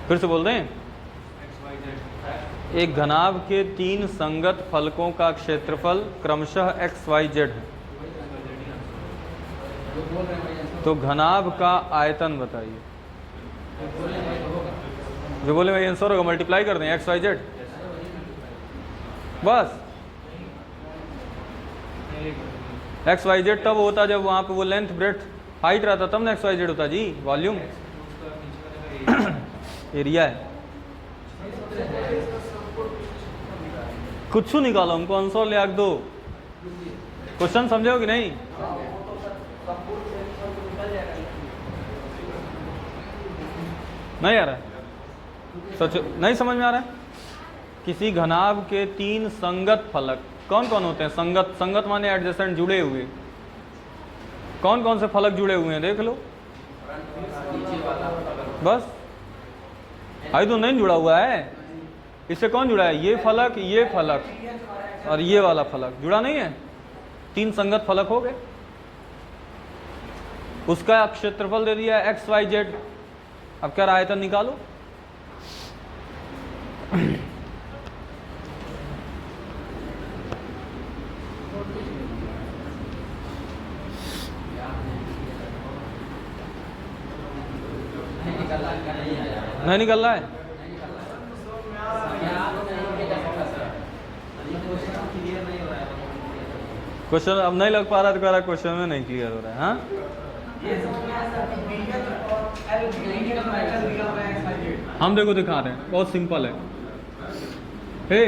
फिर से बोल दें, एक घनाभ के 3 संगत फलकों का क्षेत्रफल क्रमशः XYZ है। तो घनाभ का आयतन बताइए। जो बोले भाई आंसर होगा, मल्टीप्लाई कर दें XYZ बस। XYZ तब होता जब वहाँ पे वो लेंथ ब्रेड्थ हाइट रहता, तब ना XYZ होता जी। वॉल्यूम एरिया है। कुछ निकालो, हमको आंसर ले दो। क्वेश्चन समझे हो कि नहीं? नहीं आ रहा है? सच नहीं समझ में आ रहा है? किसी घनाभ के 3 संगत फलक कौन कौन होते हैं? संगत, संगत माने एडजेसेंट, जुड़े हुए। कौन कौन से फलक जुड़े हुए हैं देख लो बस। हाई तो नहीं जुड़ा हुआ है, इससे कौन जुड़ा है? ये फलक और ये वाला फलक जुड़ा नहीं है। 3 संगत फलक हो गए, उसका क्षेत्रफल दे दिया XYZ। अब क्या आयतन निकालो। नहीं निकल रहा है। क्वेश्चन अब नहीं लग पा रहा तो कह रहा क्वेश्चन में नहीं क्लियर हो रहा है। हाँ हम देखो दिखा रहे हैं, बहुत सिंपल है। हे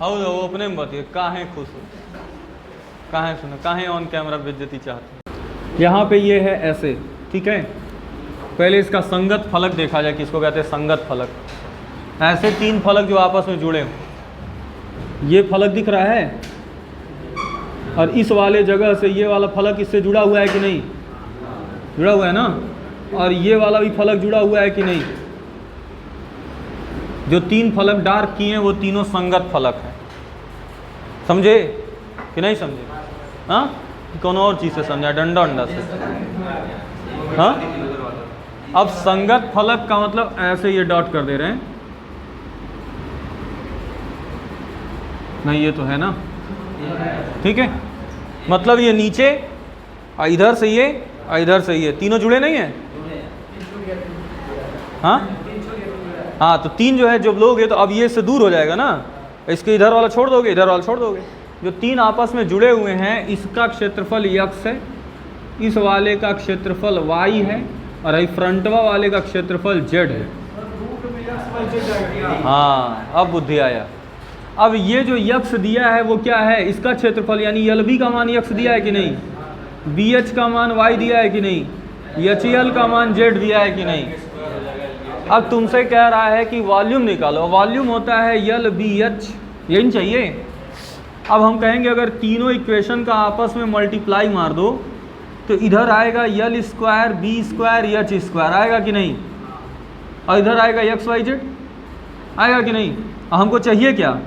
हाउ वो अपने में बताइए, काहे खुश हो, काहे सुनो, काहे ऑन कैमरा बेइज्जती चाहते। यहाँ पे ये है ऐसे, ठीक है। पहले इसका संगत फलक देखा जाए, किसको कहते हैं संगत फलक। ऐसे 3 फलक जो आपस में जुड़े हों। ये फलक दिख रहा है और इस वाले जगह से ये वाला फलक इससे जुड़ा हुआ है कि नहीं? जुड़ा हुआ है ना। और ये वाला भी फलक जुड़ा हुआ है कि नहीं? जो 3 फलक डार्क किए हैं वो तीनों संगत फलक हैं। समझे कि नहीं समझे? हाँ, कौन और चीज़ से समझा? डंडा अंडा से? हाँ, अब संगत फलक का मतलब ऐसे ये डॉट कर दे रहे हैं। नहीं ये तो है ना, ठीक है। मतलब ये नीचे इधर से ये इधर से ये तीनों जुड़े नहीं है। हाँ हाँ, तो 3 जो है जब लोगे तो अब ये से दूर हो जाएगा ना। इसके इधर वाला छोड़ दोगे, इधर वाला छोड़ दोगे। जो 3 आपस में जुड़े हुए हैं, इसका क्षेत्रफल x है, इस वाले का क्षेत्रफल y है और ये फ्रंटवा वाले का क्षेत्रफल z है। हाँ, अब बुद्धि आया। अब ये जो x दिया है वो क्या है? इसका क्षेत्रफल, यानी LB का मान x दिया है कि नहीं? BH का मान y दिया है कि नहीं? HL का मान z दिया है कि नहीं? अब तुमसे कह रहा है कि वॉल्यूम निकालो। वॉल्यूम होता है LBH, यही चाहिए। अब हम कहेंगे अगर तीनों इक्वेशन का आपस में मल्टीप्लाई मार दो तो इधर आएगा L square B square H square, आएगा कि नहीं? और इधर आएगा XYZ, आएगा कि नहीं? हमको चाहिए क्या?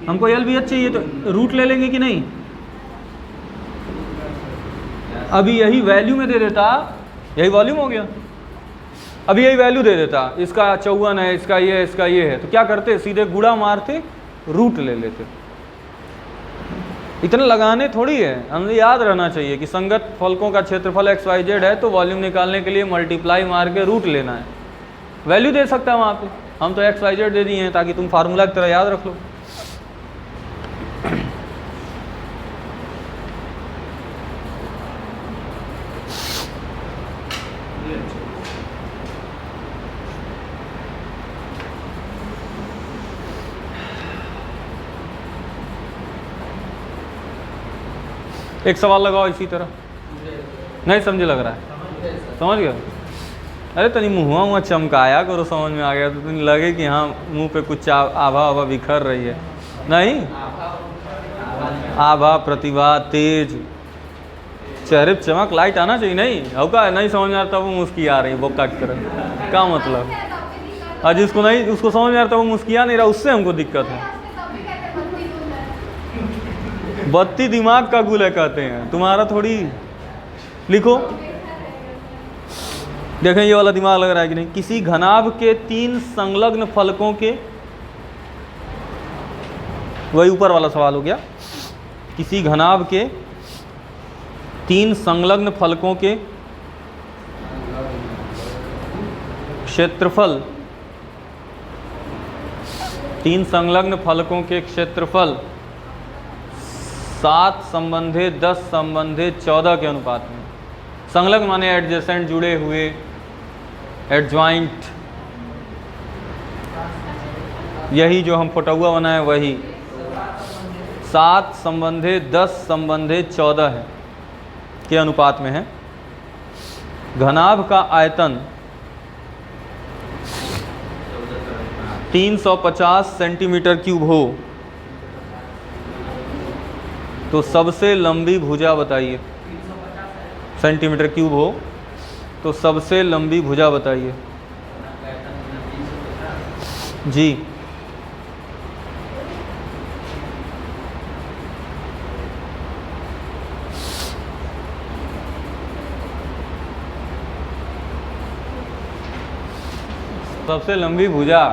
हमको LBH चाहिए, तो रूट ले लेंगे कि नहीं? अभी यही वैल्यू में दे देता, यही वॉल्यूम हो गया। अभी यही वैल्यू दे देता, इसका 54 है, इसका ये है, तो क्या करते? सीधे गुणा मारते, रूट ले लेते। इतना लगाने थोड़ी है, हमें याद रहना चाहिए कि संगत फलकों का क्षेत्रफल XYZ है, तो वॉल्यूम निकालने के लिए मल्टीप्लाई मार के रूट लेना है। वैल्यू दे सकता है वहाँ पे, हम तो XYZ दे दिए हैं ताकि तुम फार्मूला की तरह याद रख लो। एक सवाल लगाओ इसी तरह। नहीं समझे लग रहा है? समझ गए? अरे तनी मुँह चमकाया करो, समझ में आ गया तो तुम लगे कि हाँ मुंह पे कुछ आभा आभा बिखर रही है। नहीं, आभा, प्रतिभा, तेज, चेहरे पे चमक, लाइट आना चाहिए। नहीं होगा, नहीं समझ में आता वो मुस्की आ रही है बोका की तरह। क्या मतलब? आज जिसको नहीं, उसको समझ में आता वो मुस्किया नहीं रहा, उससे हमको दिक्कत है। बत्ती दिमाग का गुल है कहते हैं, तुम्हारा थोड़ी। लिखो, देखें ये वाला दिमाग लग रहा है कि नहीं। किसी घनाभ के 3 संलग्न फलकों के, वही ऊपर वाला सवाल हो गया। किसी घनाभ के 3 संलग्न फलकों के क्षेत्रफल, 3 संलग्न फलकों के क्षेत्रफल 7 संबंधे 10 संबंधे 14 के अनुपात में। संलग्न माने एडजेसेंट, जुड़े हुए, एडजॉइंट, यही जो हम फोटोआ बनाए वही। 7 संबंधे 10 संबंधे 14 है के अनुपात में है। घनाभ का आयतन 350 सेंटीमीटर क्यूब हो तो सबसे लंबी भुजा बताइए। सेंटीमीटर क्यूब हो तो सबसे लंबी भुजा बताइए जी। सबसे लंबी भुजा,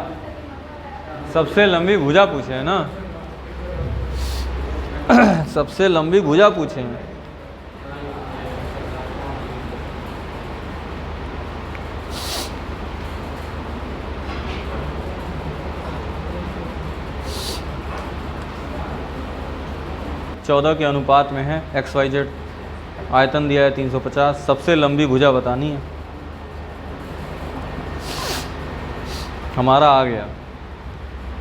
सबसे लंबी भुजा पूछे हैं ना। सबसे लंबी भुजा पूछे हैं। चौदह के अनुपात में है। XYZ आयतन दिया है 350। सबसे लंबी भुजा बतानी है। हमारा आ गया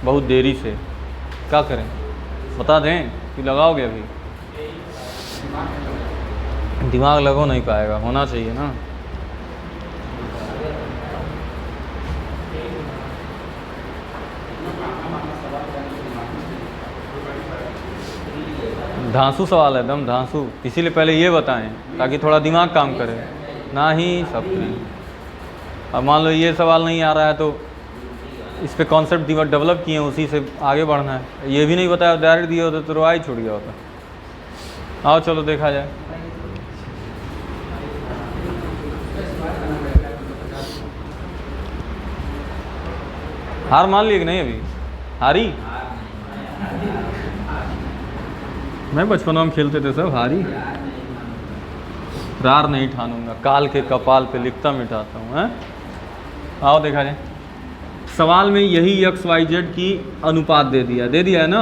बहुत देरी से, क्या करें बता दें कि लगाओगे? अभी दिमाग लगो नहीं पाएगा, होना चाहिए ना। धांसू सवाल है, एकदम धांसू। इसीलिए पहले ये बताएं ताकि थोड़ा दिमाग काम करे, ना ही सब। अब मान लो ये सवाल नहीं आ रहा है तो इस पे कॉन्सेप्ट डेवलप किए हैं, उसी से आगे बढ़ना है। ये भी नहीं बताया, डायरेक्ट दिया होता तो रुआ ही छूट गया होता। आओ चलो देखा जाए। हार मान लिए कि नहीं? अभी हारी? मैं बचपनों में खेलते थे सब हारी। रार नहीं ठानूंगा, काल के कपाल पे लिखता मिटाता हूँ। हैं आओ देखा जाए। सवाल में यही XYZ की अनुपात दे दिया है ना।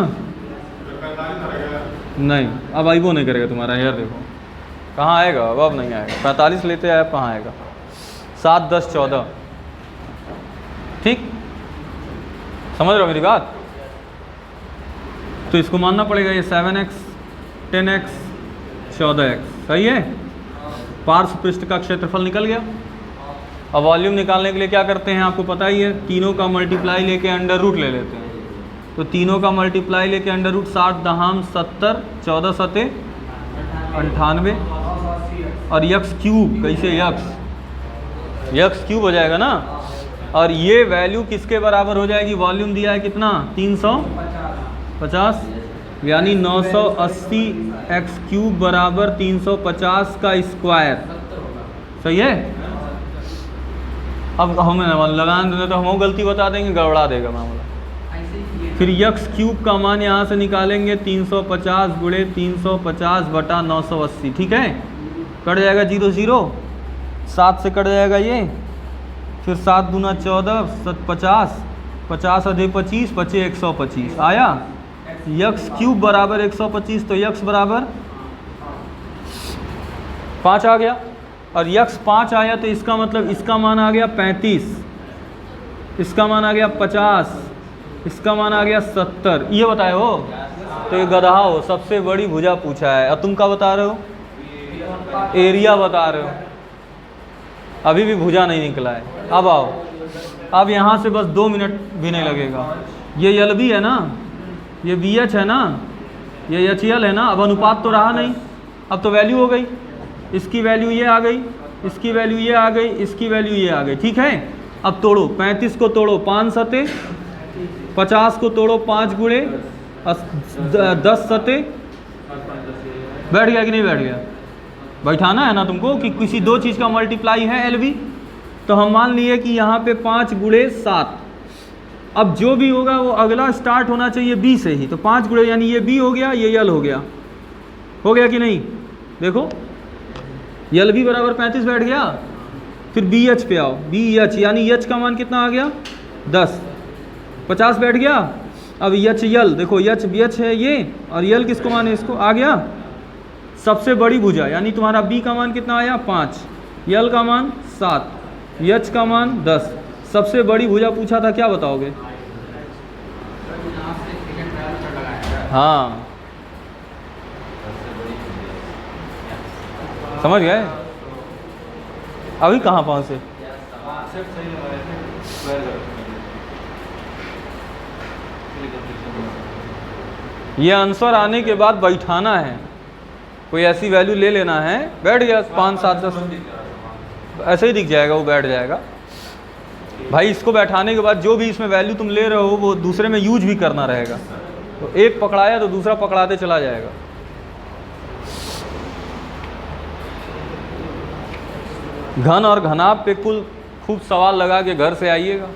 नहीं अब आइबो नहीं करेगा तुम्हारा। यार देखो कहाँ आएगा अब नहीं आएगा। 45 लेते आए, अब कहाँ आएगा? 7, 10, 14। ठीक समझ रहे हो मेरी बात? तो इसको मानना पड़ेगा ये 7x 10x 14x सही है। पार्श्व पृष्ठ का क्षेत्रफल निकल गया। अब वॉल्यूम निकालने के लिए क्या करते हैं आपको पता ही है, तीनों का मल्टीप्लाई लेके अंडर रूट ले लेते हैं। तो तीनों का मल्टीप्लाई लेके अंडर रूट 60 दहाम 70 14 सते 98 और यक्स क्यूब। कैसे यक्स क्यूब हो जाएगा ना। और ये वैल्यू किसके बराबर हो जाएगी? वॉल्यूम दिया है कितना? 350 यानी 980 एक्स क्यूब बराबर 350 का स्क्वायर। सही है। अब हमें लगान देना तो हम गलती बता देंगे, गड़बड़ा देगा मामला। फिर यक्स क्यूब का मान यहाँ से निकालेंगे 350 गुणे 350 बटा 980। ठीक है, कट जाएगा 0 0, 7 से कट जाएगा ये। फिर 7 दूना 14 50, 50 अधिक 25 बचे 125 आया। यक्स क्यूब बराबर 125 तो यक्स बराबर 5 आ गया। और यक्स 5 आया तो इसका मतलब इसका मान आ गया 35, इसका मान आ गया 50, इसका मान आ गया 70। ये बताए हो तो ये गधा हो। सबसे बड़ी भुजा पूछा है और तुम क्या बता रहे हो? एरिया बता रहे हो। अभी भी भुजा नहीं निकला है। अब आओ, अब यहाँ से बस 2 मिनट भी नहीं लगेगा। ये LB है ना, ये BH है ना, ये HL है ना। अब अनुपात तो रहा नहीं, अब तो वैल्यू हो गई। इसकी वैल्यू ये आ गई, इसकी वैल्यू ये आ गई, इसकी वैल्यू ये आ गई। ठीक है, अब तोड़ो। 35 को तोड़ो 5 सते, 50 को तोड़ो 5 गुणे 10 सते बैठ गया कि नहीं बैठ गया? बैठाना है ना तुमको कि किसी दो चीज़ का मल्टीप्लाई है LV। तो हम मान लिए कि यहाँ पे 5 गुणे 7। अब जो भी होगा वो अगला स्टार्ट होना चाहिए B से ही। तो 5 गुणे यानी ये B हो गया, ये L हो गया कि नहीं? देखो LV बराबर 35 बैठ गया। फिर BH पे आओ, BH यानी H का मान कितना आ गया 10, 50 बैठ गया। अब HL देखो, H BH है ये, और L किसको मान है? इसको आ गया। सबसे बड़ी भुजा यानी तुम्हारा B का मान कितना आया 5, L का मान 7, H का मान 10। सबसे बड़ी भुजा पूछा था, क्या बताओगे? हाँ समझ गए? अभी कहाँ पहुँचे? ये आंसर आने के बाद बैठाना है, कोई ऐसी वैल्यू ले लेना है। बैठ गया 5 7 10 ऐसे ही दिख जाएगा, वो बैठ जाएगा भाई। इसको बैठाने के बाद जो भी इसमें वैल्यू तुम ले रहे हो वो दूसरे में यूज भी करना रहेगा। तो एक पकड़ाया तो दूसरा पकड़ाते चला जाएगा। घन और घनाभ पे कुल खूब सवाल लगा के घर से आइएगा।